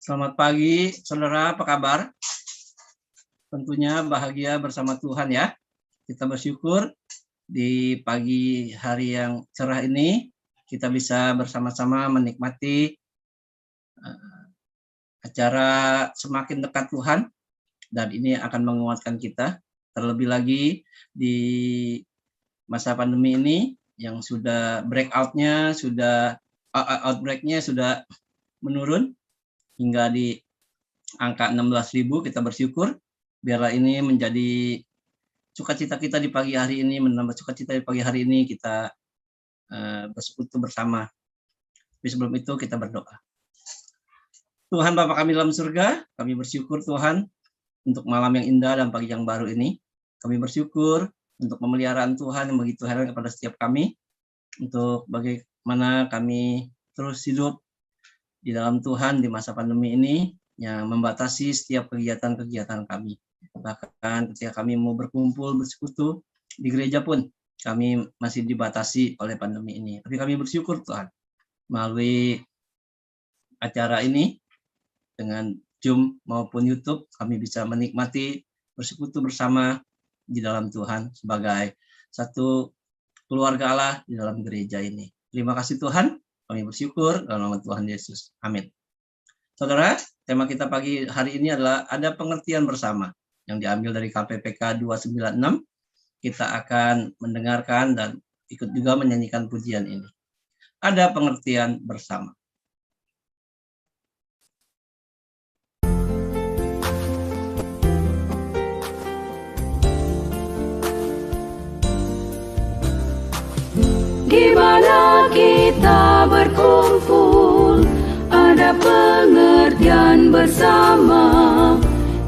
Selamat pagi, saudara. Apa kabar? Tentunya bahagia bersama Tuhan ya. Kita bersyukur di pagi hari yang cerah ini kita bisa bersama-sama menikmati acara semakin dekat Tuhan, dan ini akan menguatkan kita. Terlebih lagi di masa pandemi ini, yang sudah breakout-nya, sudah outbreak-nya sudah menurun hingga di angka 16.000, kita bersyukur. Biarlah ini menjadi sukacita kita di pagi hari ini, menambah sukacita di pagi hari ini, kita bersekutu bersama. Tapi sebelum itu kita berdoa. Tuhan Bapa kami dalam surga, kami bersyukur Tuhan untuk malam yang indah dan pagi yang baru ini. Kami bersyukur untuk pemeliharaan Tuhan yang begitu heran kepada setiap kami, untuk bagaimana kami terus hidup di dalam Tuhan di masa pandemi ini, yang membatasi setiap kegiatan-kegiatan kami. Bahkan ketika kami mau berkumpul, bersekutu di gereja pun, kami masih dibatasi oleh pandemi ini. Tapi kami bersyukur Tuhan, melalui acara ini, dengan Zoom maupun YouTube, kami bisa menikmati bersekutu bersama di dalam Tuhan sebagai satu keluarga Allah di dalam gereja ini. Terima kasih Tuhan, kami bersyukur dalam nama Tuhan Yesus. Amin. Saudara, tema kita pagi hari ini adalah ada pengertian bersama yang diambil dari KPPK 296. Kita akan mendengarkan dan ikut juga menyanyikan pujian ini. Ada pengertian bersama. Di mana kita berkumpul, ada pengertian bersama.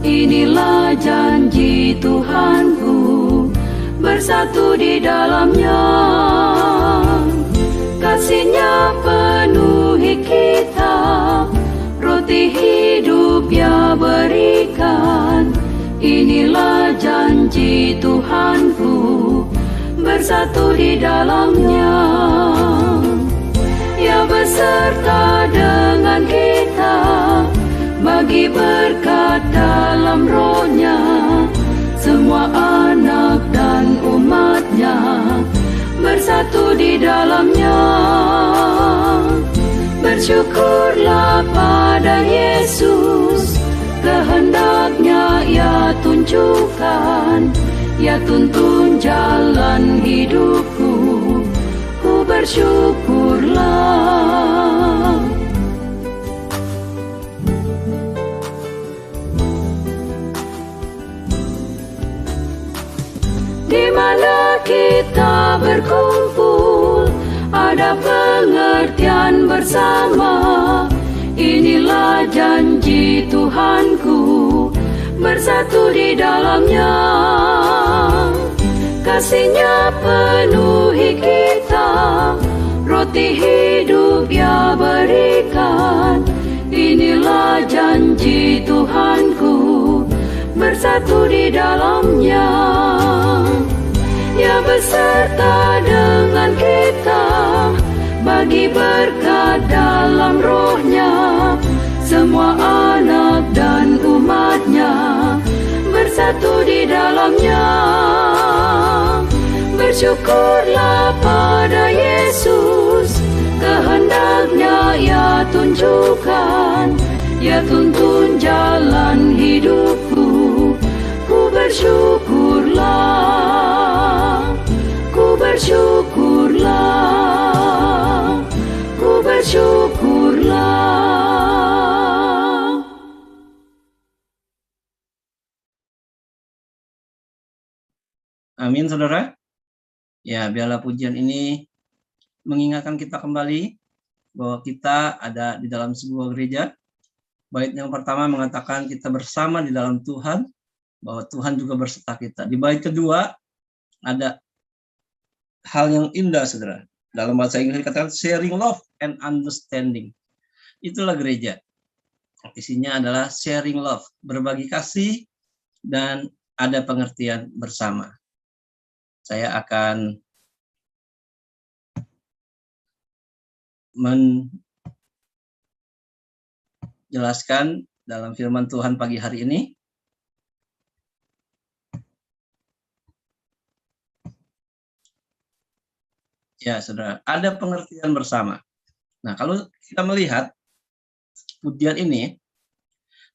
Inilah janji Tuhanku, bersatu di dalamnya. Kasih-Nya penuhi kita, roti hidup Ia berikan. Inilah janji Tuhanku, bersatu di dalamnya. Ia beserta dengan kita, bagi berkat dalam Roh-Nya. Semua anak dan umat-Nya bersatu di dalamnya. Bersyukurlah pada Yesus, kehendak-Nya Ia tunjukkan. Ia tuntun jalan hidupku, ku bersyukurlah. Di mana kita berkumpul, ada pengertian bersama. Inilah janji Tuhanku, bersatu di dalamnya. Kasih-Nya penuhi kita, roti hidup Ia berikan. Inilah janji Tuhanku, bersatu di dalamnya. Ia beserta dengan kita, bagi berkat dalam Roh-Nya. Semua anak dan umat-Nya bersatu di dalamnya. Bersyukurlah pada Yesus, kehendak-Nya Ia tunjukkan. Ia tuntun jalan hidupku, ku bersyukurlah. Ku bersyukurlah. Ku bersyukurlah. Amin, saudara. Ya, biarlah pujian ini mengingatkan kita kembali bahwa kita ada di dalam sebuah gereja. Bait yang pertama mengatakan kita bersama di dalam Tuhan, bahwa Tuhan juga berserta kita. Di bait kedua ada hal yang indah, saudara. Dalam bahasa Inggris dikatakan sharing love and understanding. Itulah gereja. Isinya adalah sharing love, berbagi kasih, dan ada pengertian bersama. Saya akan menjelaskan dalam firman Tuhan pagi hari ini. Ya, saudara, ada pengertian bersama. Nah, kalau kita melihat pujian ini,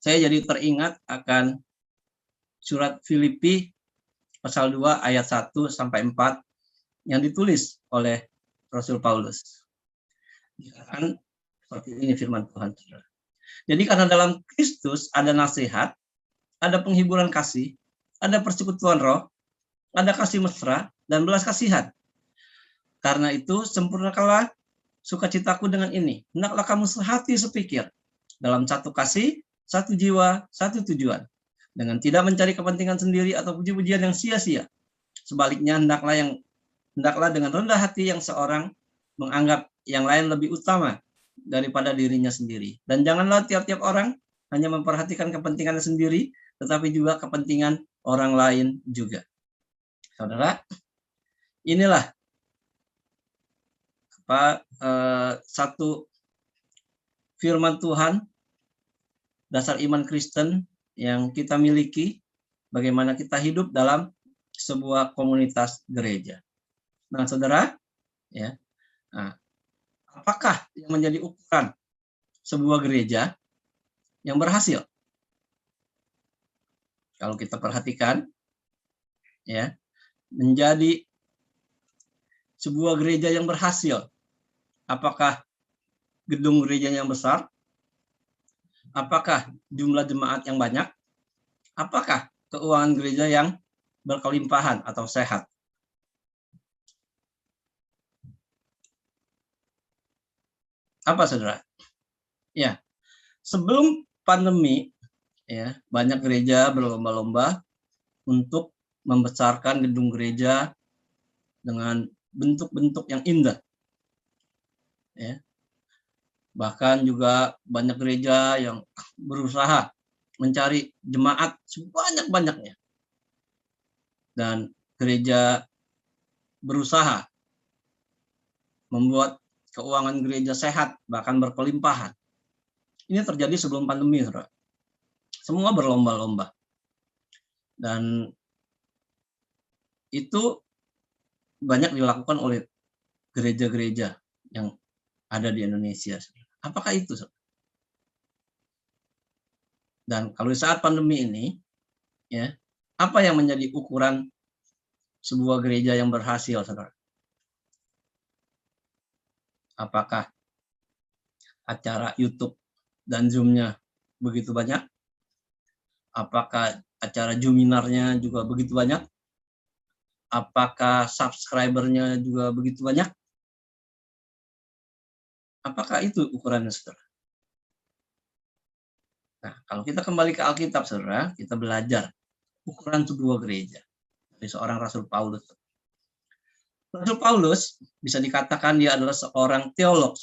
saya jadi teringat akan surat Filipi pasal 2 ayat 1 sampai 4 yang ditulis oleh Rasul Paulus. Dikatakan seperti ini firman Tuhan. Jadi karena dalam Kristus ada nasihat, ada penghiburan kasih, ada persekutuan roh, ada kasih mesra, dan belas kasihan. Karena itu sempurnakanlah sukacitaku dengan ini. Hendaklah kamu sehati sepikir, dalam satu kasih, satu jiwa, satu tujuan. Dengan tidak mencari kepentingan sendiri atau puji-pujian yang sia-sia. Sebaliknya hendaklah dengan rendah hati yang seorang menganggap yang lain lebih utama daripada dirinya sendiri. Dan janganlah tiap-tiap orang hanya memperhatikan kepentingannya sendiri, tetapi juga kepentingan orang lain juga. Saudara, inilah satu firman Tuhan, dasar iman Kristen yang kita miliki, bagaimana kita hidup dalam sebuah komunitas gereja. Nah, saudara, ya, apakah yang menjadi ukuran sebuah gereja yang berhasil? Kalau kita perhatikan, ya, menjadi sebuah gereja yang berhasil, apakah gedung gereja yang besar? Apakah jumlah jemaat yang banyak? Apakah keuangan gereja yang berkelimpahan atau sehat? Apa, saudara? Ya, sebelum pandemi, ya, banyak gereja berlomba-lomba untuk membesarkan gedung gereja dengan bentuk-bentuk yang indah. Ya. Bahkan juga banyak gereja yang berusaha mencari jemaat sebanyak-banyaknya. Dan gereja berusaha membuat keuangan gereja sehat, bahkan berkelimpahan. Ini terjadi sebelum pandemi, saudara. Semua berlomba-lomba. Dan itu banyak dilakukan oleh gereja-gereja yang ada di Indonesia. Apakah itu, saudara? Dan kalau saat pandemi ini, ya, apa yang menjadi ukuran sebuah gereja yang berhasil, saudara? Apakah acara YouTube dan Zoom-nya begitu banyak? Apakah acara Zoominarnya juga begitu banyak? Apakah subscribernya juga begitu banyak? Apakah itu ukurannya, saudara? Nah, kalau kita kembali ke Alkitab, saudara, kita belajar ukuran sebuah gereja dari seorang Rasul Paulus. Rasul Paulus bisa dikatakan dia adalah seorang teolog,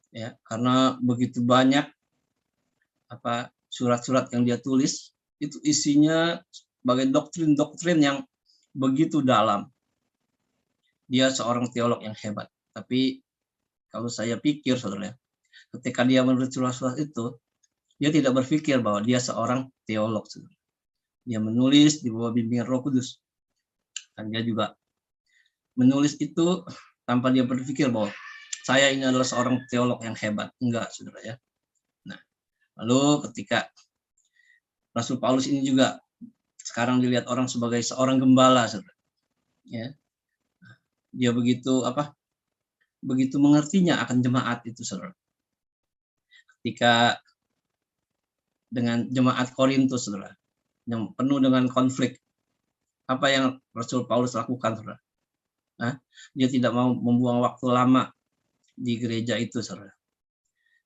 ya, karena begitu banyak surat-surat yang dia tulis, itu isinya sebagai doktrin-doktrin yang begitu dalam. Dia seorang teolog yang hebat. Tapi kalau saya pikir, saudara, ketika dia menulis surat-surat itu, dia tidak berpikir bahwa dia seorang teolog, saudara. Dia menulis di bawah bimbingan Roh Kudus. Dan dia juga menulis itu tanpa dia berpikir bahwa saya ini adalah seorang teolog yang hebat. Enggak, saudara, ya. Nah, lalu ketika Rasul Paulus ini juga sekarang dilihat orang sebagai seorang gembala, saudara. Ya. Dia begitu mengertinya akan jemaat itu, saudara. Ketika dengan jemaat Korintus, saudara, yang penuh dengan konflik, apa yang Rasul Paulus lakukan, saudara? Dia tidak mau membuang waktu lama di gereja itu, saudara.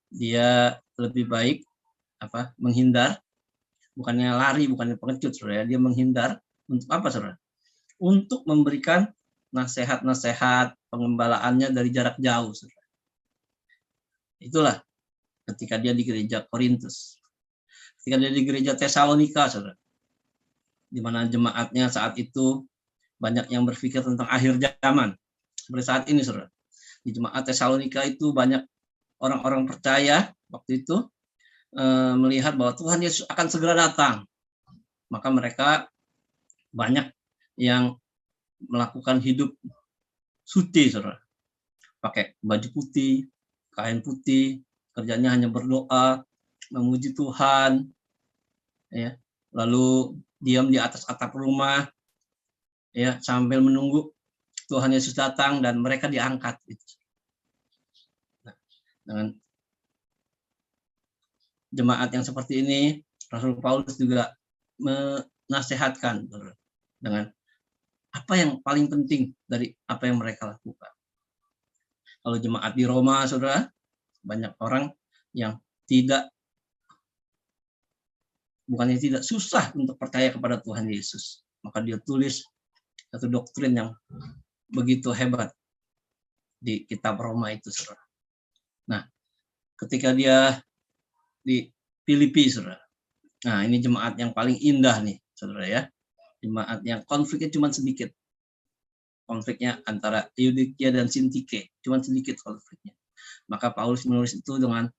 Dia lebih baik menghindar, bukannya lari, bukannya pengecut, saudara. Dia menghindar untuk apa, saudara? Untuk memberikan nasihat-nasihat pengembalaannya dari jarak jauh, saudara. Itulah ketika dia di gereja Korintus. Ketika dia di gereja Tesalonika, saudara, di mana jemaatnya saat itu banyak yang berpikir tentang akhir zaman. Seperti saat ini, saudara. Di jemaat Tesalonika itu banyak orang-orang percaya waktu itu melihat bahwa Tuhan Yesus akan segera datang. Maka mereka banyak yang melakukan hidup suci, saudara. Pakai baju putih, kain putih, kerjanya hanya berdoa, memuji Tuhan, ya. Lalu diam di atas atap rumah, ya, sambil menunggu Tuhan Yesus datang dan mereka diangkat. Nah, dengan jemaat yang seperti ini, Rasul Paulus juga menasehatkan dengan apa yang paling penting dari apa yang mereka lakukan. Kalau jemaat di Roma, saudara, banyak orang yang bukannya tidak susah untuk percaya kepada Tuhan Yesus. Maka dia tulis satu doktrin yang begitu hebat di kitab Roma itu, saudara. Nah, ketika dia di Filipi, saudara. Nah, ini jemaat yang paling indah nih, saudara ya. Jemaat yang konfliknya cuma sedikit. Konfliknya antara Euodikia dan Sintike, cuma sedikit konfliknya. Maka Paulus menulis itu dengan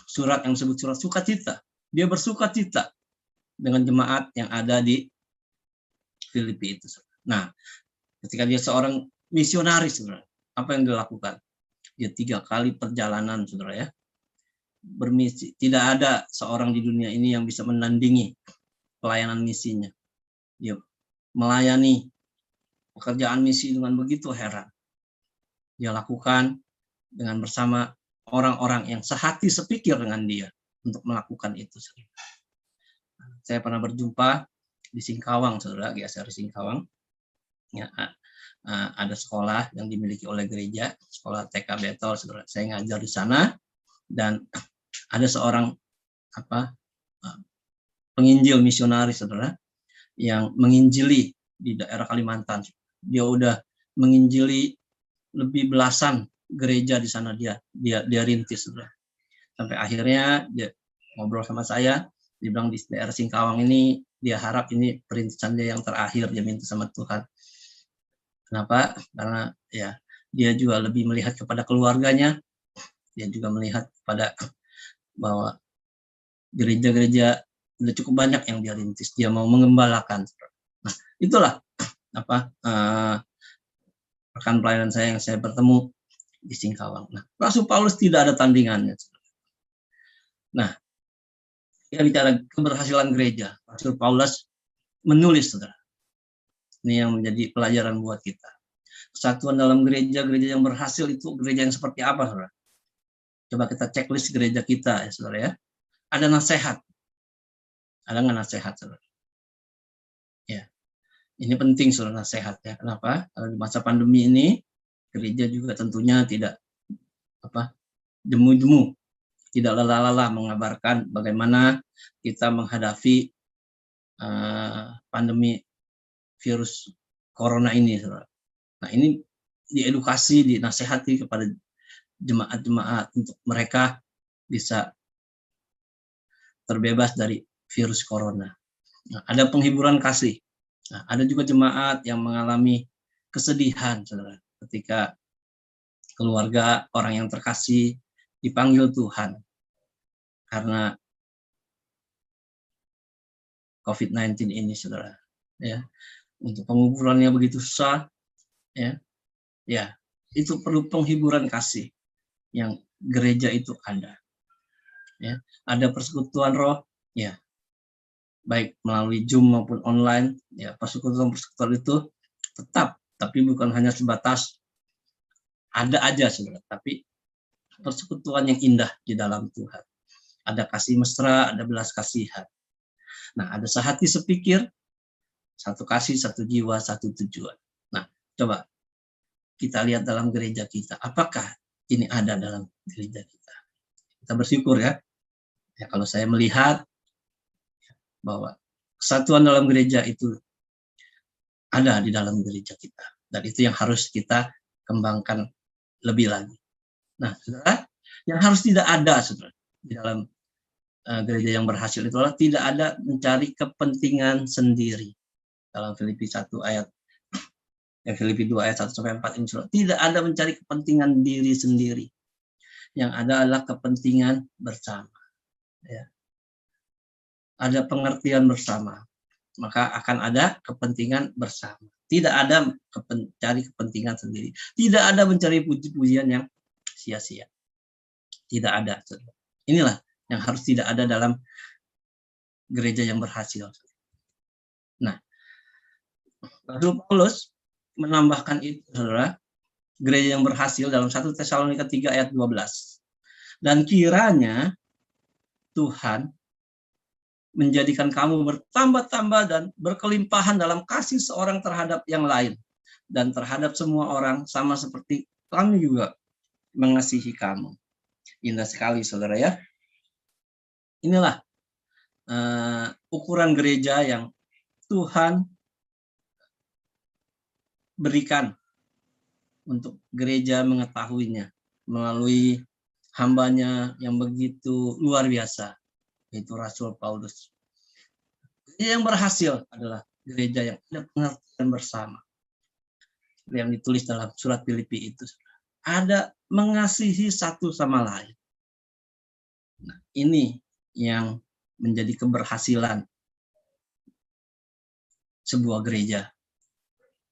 surat yang disebut surat sukacita. Dia bersukacita dengan jemaat yang ada di Filipi itu. Nah, ketika dia seorang misionaris, saudara, apa yang dia lakukan? Dia 3 kali perjalanan, saudara ya, bermisi. Tidak ada seorang di dunia ini yang bisa menandingi pelayanan misinya. Dia melayani pekerjaan misi dengan begitu heran. Dia lakukan dengan bersama orang-orang yang sehati sepikir dengan dia untuk melakukan itu. Saya pernah berjumpa di Singkawang, saudara, GSR Singkawang. Ya, ada sekolah yang dimiliki oleh gereja, sekolah TK Betel, saudara. Saya ngajar di sana dan ada seorang penginjil misionaris, saudara, yang menginjili di daerah Kalimantan. Dia udah menginjili lebih belasan gereja di sana dia rintis, saudara. Sampai akhirnya dia ngobrol sama saya, dia bilang di daerah Singkawang ini dia harap ini perintisan dia yang terakhir, dia minta sama Tuhan. Kenapa? Karena ya dia juga lebih melihat kepada keluarganya, dia juga melihat pada bahwa gereja-gereja sudah cukup banyak yang dia rintis, dia mau mengembalakan. Nah, itulah rekan pelayanan saya yang saya bertemu di Singkawang. Nah, Rasul Paulus tidak ada tandingannya. Nah, dia bicara keberhasilan gereja. Rasul Paulus menulis, saudara. Ini yang menjadi pelajaran buat kita. Kesatuan dalam gereja yang berhasil itu gereja yang seperti apa, saudara? Coba kita checklist gereja kita, ya, saudara ya. Ada nasihat. Ada nggak nasihat, saudara? Ya, ini penting, saudara, nasihat ya. Kenapa? Karena di masa pandemi ini gereja juga tentunya tidak jemu-jemu, tidak lelah-lelah mengabarkan bagaimana kita menghadapi pandemi virus corona ini, saudara. Nah, ini diedukasi, dinasehati kepada jemaat-jemaat untuk mereka bisa terbebas dari virus corona. Nah, ada penghiburan kasih. Nah, ada juga jemaat yang mengalami kesedihan, saudara, ketika keluarga orang yang terkasih dipanggil Tuhan karena COVID-19 ini, saudara. Ya, untuk penguburannya begitu susah, ya, itu perlu penghiburan kasih yang gereja itu ada. Ya, ada persekutuan roh, ya, baik melalui Zoom maupun online, ya, persekutuan itu tetap, tapi bukan hanya sebatas ada aja, saudara, tapi persekutuan yang indah di dalam Tuhan. Ada kasih mesra, ada belas kasihan. Nah, ada sehati sepikir, satu kasih, satu jiwa, satu tujuan. Nah, coba kita lihat dalam gereja kita, apakah ini ada dalam gereja kita? Kita bersyukur ya. Ya, kalau saya melihat bahwa kesatuan dalam gereja itu ada di dalam gereja kita. Dan itu yang harus kita kembangkan lebih lagi. Nah, saudara, yang harus tidak ada, saudara, di dalam gereja yang berhasil itu adalah tidak ada mencari kepentingan sendiri. Dalam Filipi 1 ayat, Filipi 2 ayat 1-4 ini, saudara, tidak ada mencari kepentingan diri sendiri. Yang ada adalah kepentingan bersama. Ya. Ada pengertian bersama, maka akan ada kepentingan bersama. Tidak ada mencari kepentingan sendiri. Tidak ada mencari puji-pujian yang sia-sia. Tidak ada. Inilah yang harus tidak ada dalam gereja yang berhasil. Nah, Rasul Paulus menambahkan itu, saudara, gereja yang berhasil dalam 1 Tesalonika 3 ayat 12. Dan kiranya Tuhan menjadikan kamu bertambah-tambah dan berkelimpahan dalam kasih seorang terhadap yang lain dan terhadap semua orang, sama seperti kami juga mengasihi kamu. Indah sekali, saudara ya. Inilah ukuran gereja yang Tuhan berikan untuk gereja mengetahuinya melalui hambanya yang begitu luar biasa, yaitu Rasul Paulus. Gereja yang berhasil adalah gereja yang ada pengertian bersama, yang ditulis dalam surat Filipi itu. Ada mengasihi satu sama lain. Nah, ini yang menjadi keberhasilan sebuah gereja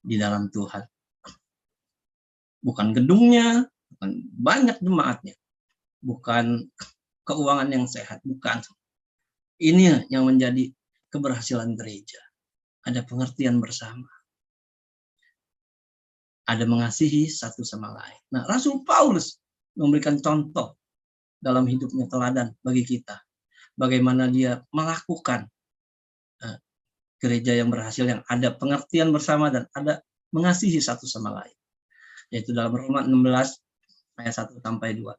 di dalam Tuhan. Bukan gedungnya, bukan banyak jemaatnya, bukan keuangan yang sehat, bukan. Ini yang menjadi keberhasilan gereja. Ada pengertian bersama. Ada mengasihi satu sama lain. Nah, Rasul Paulus memberikan contoh dalam hidupnya, teladan bagi kita. Bagaimana dia melakukan gereja yang berhasil, yang ada pengertian bersama dan ada mengasihi satu sama lain. Yaitu dalam Roma 16 ayat 1-2.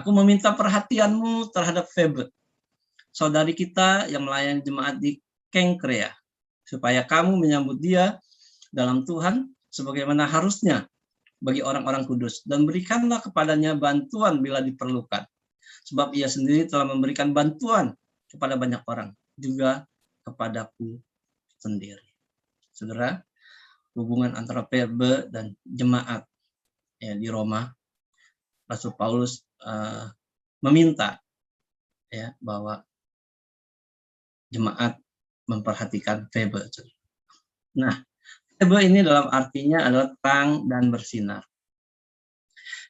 Aku meminta perhatianmu terhadap Febe, saudari kita yang melayani jemaat di Kengkrea, supaya kamu menyambut dia dalam Tuhan sebagaimana harusnya bagi orang-orang kudus, dan berikanlah kepadanya bantuan bila diperlukan, sebab ia sendiri telah memberikan bantuan kepada banyak orang, juga kepadaku sendiri. Saudara, hubungan antara Febe dan jemaat ya, di Roma, Rasul Paulus meminta ya bahwa jemaat memperhatikan Febe. Nah, Febe ini dalam artinya adalah terang dan bersinar.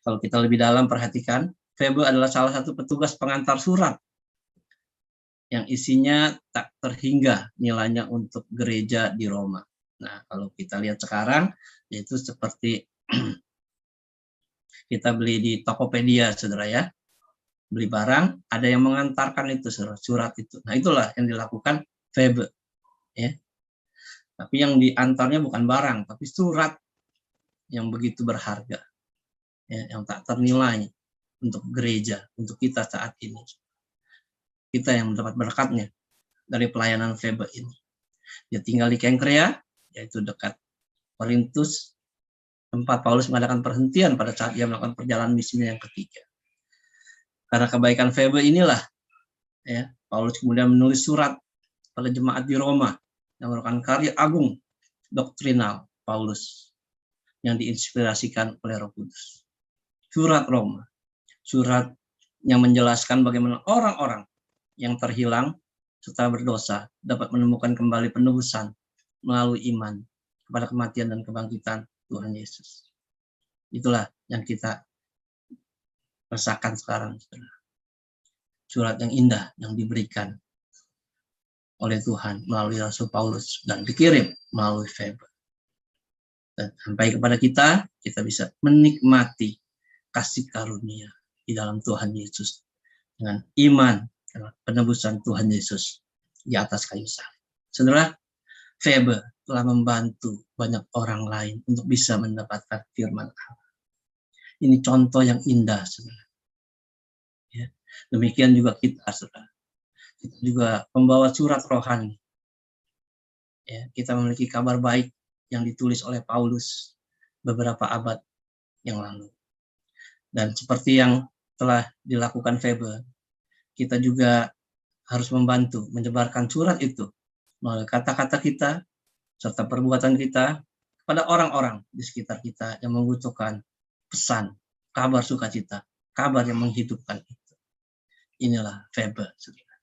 Kalau kita lebih dalam perhatikan, Febe adalah salah satu petugas pengantar surat yang isinya tak terhingga nilainya untuk gereja di Roma. Nah, kalau kita lihat sekarang, yaitu seperti kita beli di Tokopedia, saudara ya. Beli barang, ada yang mengantarkan itu, surat itu. Nah, itulah yang dilakukan Febe. Ya. Tapi yang diantarnya bukan barang, tapi surat yang begitu berharga. Ya, yang tak ternilai untuk gereja, untuk kita saat ini. Kita yang mendapat berkatnya dari pelayanan Febe ini. Dia tinggal di Kengkrea, yaitu dekat Korintus, tempat Paulus mengadakan perhentian pada saat dia melakukan perjalanan misinya yang ketiga. Karena kebaikan Febe inilah, ya, Paulus kemudian menulis surat pada jemaat di Roma yang merupakan karya agung doktrinal Paulus yang diinspirasikan oleh Roh Kudus. Surat Roma, surat yang menjelaskan bagaimana orang-orang yang terhilang setelah berdosa dapat menemukan kembali penebusan melalui iman kepada kematian dan kebangkitan Tuhan Yesus. Itulah yang kita rasakan sekarang. Surat yang indah yang diberikan oleh Tuhan melalui Rasul Paulus dan dikirim melalui Febe. Dan sampai kepada kita bisa menikmati kasih karunia di dalam Tuhan Yesus dengan iman penebusan Tuhan Yesus di atas kayu salib. Saudara, Febe telah membantu banyak orang lain untuk bisa mendapatkan firman Allah. Ini contoh yang indah, saudara. Ya. Demikian juga kita, saudara. Kita juga membawa surat rohani. Ya, kita memiliki kabar baik yang ditulis oleh Paulus beberapa abad yang lalu. Dan seperti yang telah dilakukan Febe, kita juga harus membantu menyebarkan surat itu melalui kata-kata kita serta perbuatan kita kepada orang-orang di sekitar kita yang membutuhkan pesan, kabar sukacita, kabar yang menghidupkan itu. Inilah Febe, saudara.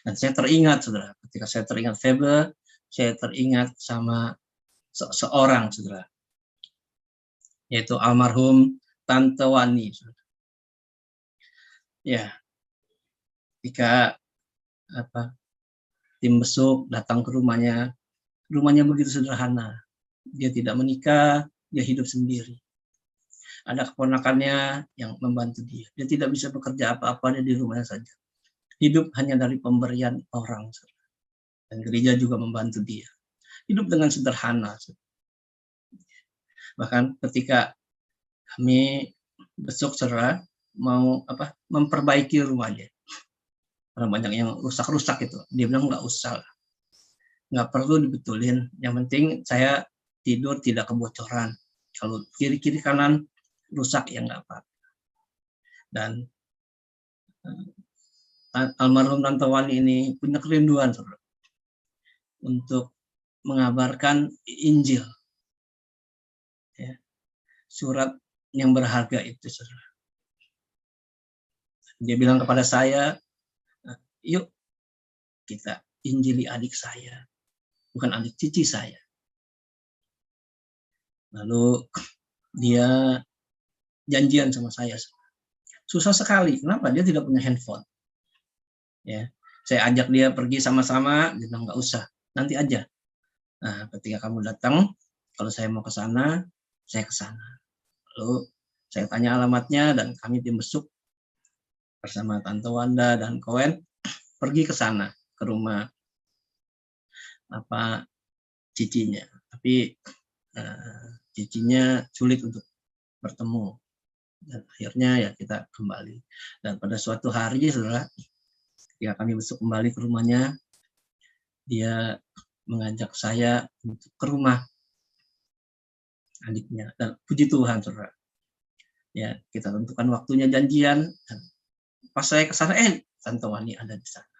Dan saya teringat, saudara, ketika saya teringat Febe, saya teringat sama seorang, saudara, yaitu almarhum Tante Wani, saudara. Ya, ketika tim besuk datang ke rumahnya begitu sederhana, Dia tidak menikah, dia hidup sendiri. Ada keponakannya yang membantu dia. Dia tidak bisa bekerja apa-apa, dia di rumahnya saja. Hidup hanya dari pemberian orang. Dan gereja juga membantu dia. Hidup dengan sederhana. Bahkan ketika kami besok saudara mau memperbaiki rumahnya. Karena banyak yang rusak-rusak itu. Dia bilang nggak usah lah. Nggak perlu dibetulin. Yang penting saya tidur tidak kebocoran. Kalau kiri-kiri kanan rusak ya nggak apa-apa. Dan almarhum Tante Wani ini punya kerinduan saudara, untuk mengabarkan Injil, ya, surat yang berharga itu saudara. Dia bilang kepada saya, yuk kita Injili adik saya, bukan adik cici saya. Lalu dia janjian sama saya. Susah sekali. Kenapa? Dia tidak punya handphone. Ya, saya ajak dia pergi sama-sama, dia bilang nggak usah, nanti aja. Nah, ketika kamu datang, kalau saya mau ke sana, saya ke sana. Lalu saya tanya alamatnya dan kami tim besuk bersama Tante Wanda dan Koen pergi ke sana, ke rumah cicinya. Tapi cicinya sulit untuk bertemu. Dan akhirnya ya kita kembali. Dan pada suatu hari saudara, ketika kami besok kembali ke rumahnya, dia mengajak saya untuk ke rumah adiknya. Dan puji Tuhan saudara, ya kita tentukan waktunya janjian. Dan pas saya ke sana, Tante Wani ada di sana.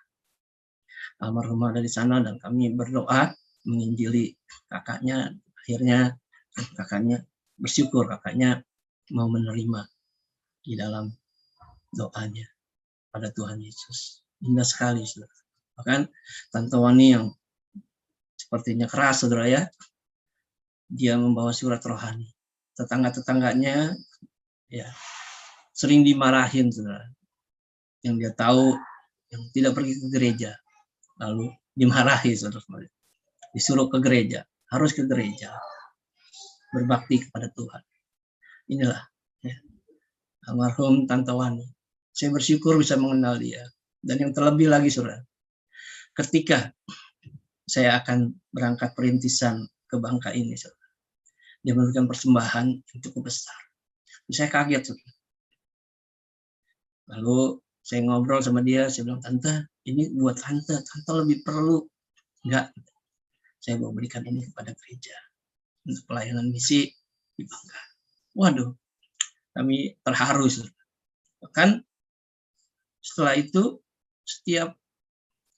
Almarhumah ada di sana dan kami berdoa menginjili kakaknya. Akhirnya kakaknya bersyukur, kakaknya mau menerima di dalam doanya pada Tuhan Yesus. Indah sekali saudara. Bahkan Tante Wani yang sepertinya keras saudara ya, dia membawa surat rohani. Tetangga-tetangganya ya sering dimarahin saudara. Yang dia tahu yang tidak pergi ke gereja, lalu dimarahi saudara. Disuruh ke gereja, harus ke gereja, berbakti kepada Tuhan. Inilah ya, almarhum Tante Wani. Saya bersyukur bisa mengenal dia. Dan yang terlebih lagi saudara, ketika saya akan berangkat perintisan ke Bangka ini saudara, dia memberikan persembahan yang cukup besar. Saya kaget saudara. Lalu saya ngobrol sama dia, saya bilang, Tante, ini buat Tante lebih perlu. Enggak, saya mau berikan ini kepada gereja untuk pelayanan misi di Bangka. Waduh, kami terharu. Bahkan setelah itu, setiap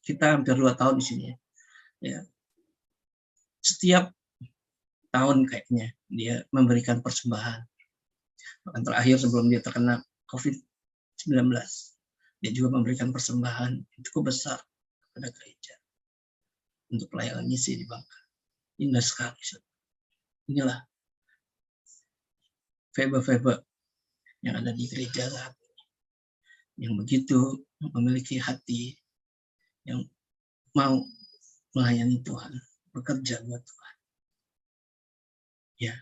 kita hampir 2 tahun di sini ya, setiap tahun kayaknya dia memberikan persembahan. Bahkan terakhir sebelum dia terkena COVID-19, dia juga memberikan persembahan yang cukup besar kepada gereja untuk pelayanan misi di Bangka. Indah sekali. Inilah Febe yang ada di gereja saat ini, yang begitu memiliki hati yang mau melayani Tuhan, bekerja buat Tuhan. Ya,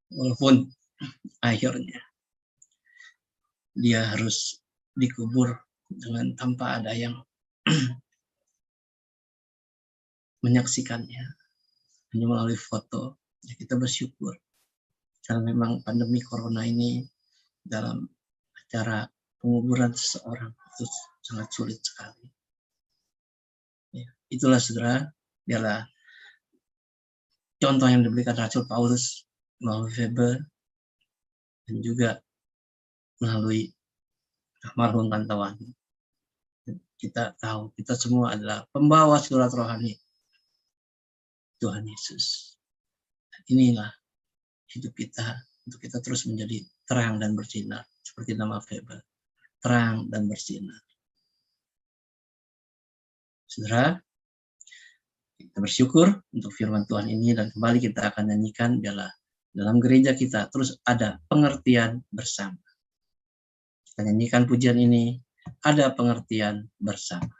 walaupun akhirnya dia harus dikubur dengan tanpa ada yang menyaksikannya, hanya melalui foto. Ya, kita bersyukur karena memang pandemi corona ini dalam acara penguburan seseorang itu sangat sulit sekali. Ya, itulah saudara, ialah contoh yang diberikan Rasul Paulus melalui Febe dan juga melalui almarhum Tante Wani. Kita tahu, kita semua adalah pembawa surat rohani Tuhan Yesus. Dan inilah hidup kita, untuk kita terus menjadi terang dan bersinar. Seperti nama Febe, terang dan bersinar. Saudara, kita bersyukur untuk firman Tuhan ini dan kembali kita akan nyanyikan biarlah dalam gereja kita terus ada pengertian bersama. Kita nyanyikan pujian ini, ada pengertian bersama.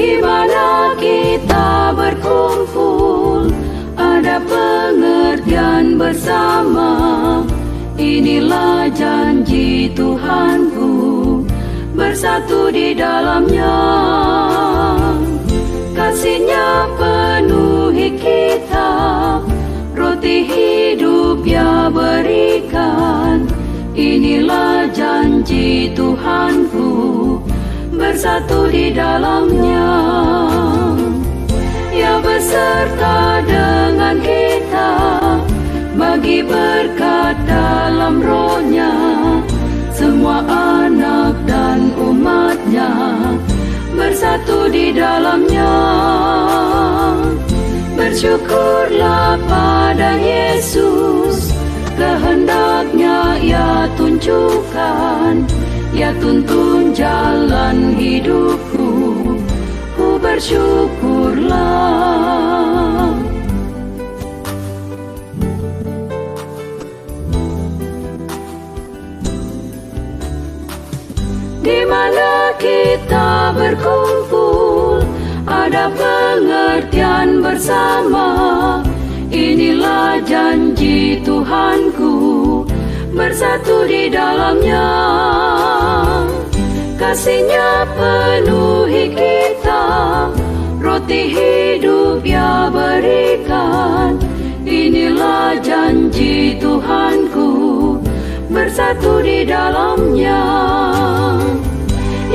di mana kita berkumpul, ada pengertian bersama. Inilah janji Tuhanku, bersatu di dalamnya. Kasih-Nya penuhi kita, roti hidup Dia berikan. Inilah janji Tuhanku, bersatu di dalamnya. Ia beserta dengan kita, bagi berkat dalam Roh-Nya. Semua anak dan umat-Nya bersatu di dalamnya. Bersyukurlah pada Yesus, kehendak-Nya Ia tunjukkan. Ia tuntun jalan hidupku, ku bersyukurlah. Di mana kita berkumpul, ada pengertian bersama. Inilah janji Tuhanku, bersatu di dalamnya. Kasih-Nya penuhi kita, roti hidup Ia berikan. Inilah janji Tuhanku, bersatu di dalamnya.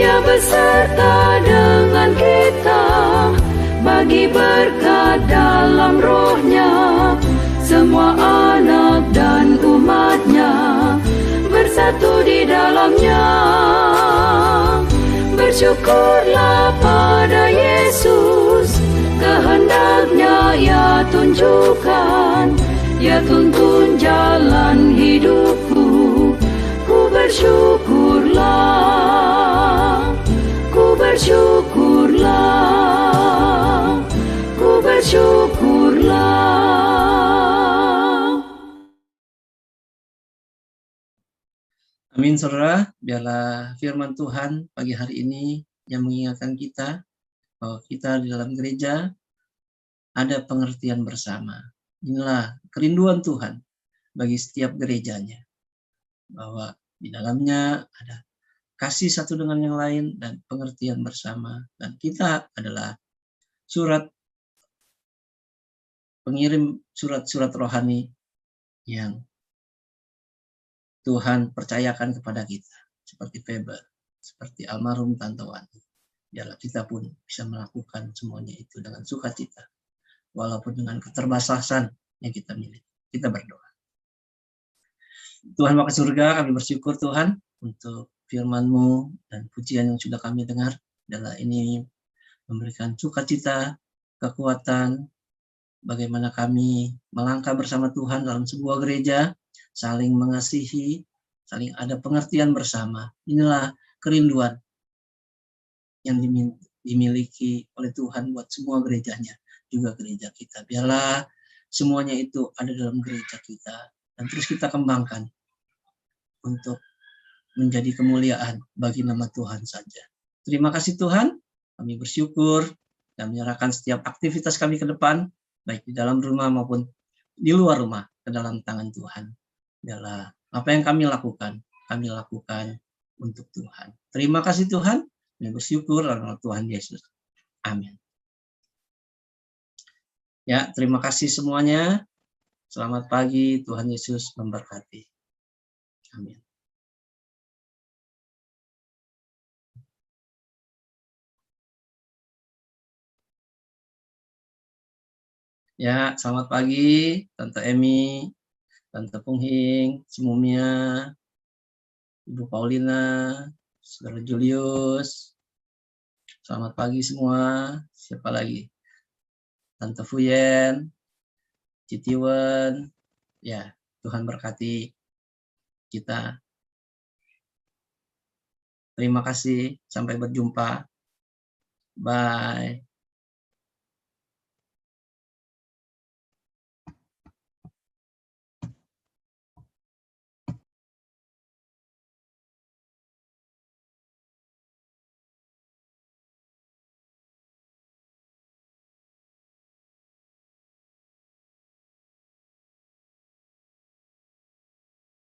Ia beserta dengan kita, bagi berkat dalam Roh-Nya. Semua anak dan umat-Nya bersatu di dalamnya. Bersyukurlah pada Yesus, kehendak-Nya Ia tunjukkan. Ia tuntun jalan hidupku, ku bersyukurlah. Ku bersyukurlah, ku bersyukurlah. Amin, saudara. Biarlah firman Tuhan pagi hari ini yang mengingatkan kita bahwa kita di dalam gereja ada pengertian bersama. Inilah kerinduan Tuhan bagi setiap gerejanya, bahwa di dalamnya ada kasih satu dengan yang lain dan pengertian bersama. Dan kita adalah pengirim surat-surat rohani yang Tuhan percayakan kepada kita, seperti Faber, seperti almarhum Tante Wani. Biarlah kita pun bisa melakukan semuanya itu dengan sukacita, walaupun dengan keterbatasan yang kita miliki. Kita berdoa. Tuhan Bapa surga, kami bersyukur Tuhan untuk firman-Mu dan pujian yang sudah kami dengar. Adalah ini memberikan sukacita, kekuatan, bagaimana kami melangkah bersama Tuhan dalam sebuah gereja, saling mengasihi, saling ada pengertian bersama. Inilah kerinduan yang dimiliki oleh Tuhan buat semua gerejanya, juga gereja kita. Biarlah semuanya itu ada dalam gereja kita, dan terus kita kembangkan untuk menjadi kemuliaan bagi nama Tuhan saja. Terima kasih Tuhan, kami bersyukur dan menyerahkan setiap aktivitas kami ke depan, baik di dalam rumah maupun di luar rumah, ke dalam tangan Tuhan. Biarlah apa yang kami lakukan untuk Tuhan. Terima kasih Tuhan, kami bersyukur dalam Tuhan Yesus. Amin. Ya, terima kasih semuanya. Selamat pagi, Tuhan Yesus memberkati. Amin. Ya, selamat pagi, Tante Emi, Tante Punghing, Semumia, Ibu Paulina, Saudara Julius. Selamat pagi semua. Siapa lagi? Tante Fuyen, Citiwen. Ya, Tuhan berkati kita. Terima kasih. Sampai berjumpa. Bye.